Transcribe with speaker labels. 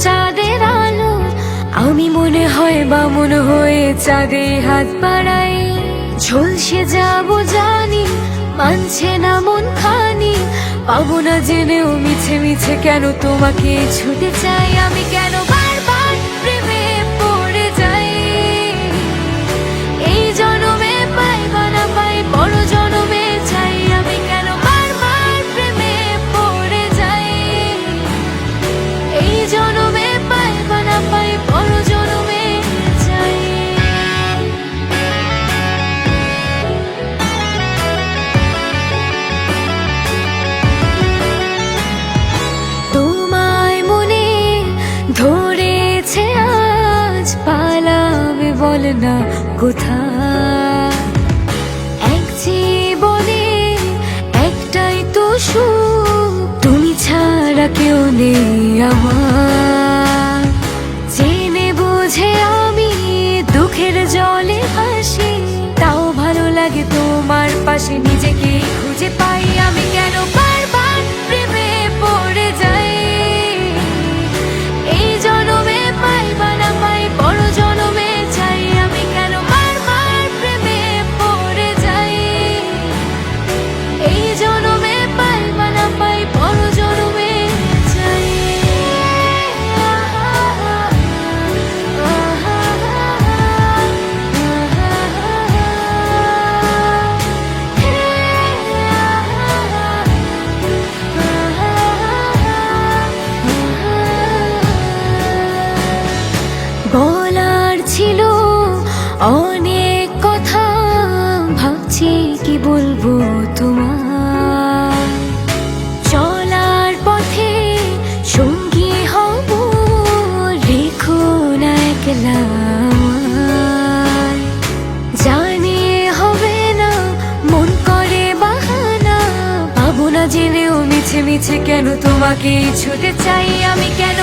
Speaker 1: চাঁদের আলো, আমি মনে হয় বামুন হয়ে চাঁদে হাত বাড়াই। ঝলসে যাব জানি, মানছে না মন খানি, পাবো না জেনেও মিছে মিছে কেন তোমাকে ছুটে চাই। আমি কেন বারবার প্রেমে পড়ে যাই, এই জনমে পাই বা না পাই বড় জনমে চাই। আমি কেন বারবার প্রেমে পড়ে যাই, এই জনমে পাই বা না পাই বড় জনমে চাই। তোমায় মনে ধরেছে আজ, পালাবে বল না কোথায়। এক জীবনে একটাই তো সুখ, তুমি ছাড়া কেউ নেই আমার। জেনে বুঝে আমি দুঃখের জলে ভাসি, তাও ভালো লাগে তোমার পাশে নিজেকে খুঁজে পাই। আমি কেন বারবার প্রেমে পড়ে যাই, এই জনমে পাই বা না পাই বড় জনমে চাই। আমি কেন বারবার প্রেমে পড়ে যাই, এই জনমে পাই বা না পাই বড় জনমে চাই। বলার ছিল অনেক কথা, ভাবছি কি বলবো তোমার। চলার পথে সঙ্গী হব, রেখো না একলা আমায়। জানি হবে না, মন করে বাহানা, পাবো না জেনেও মিছে মিছে কেন তোমাকে ছুটে চাই। আমি কেন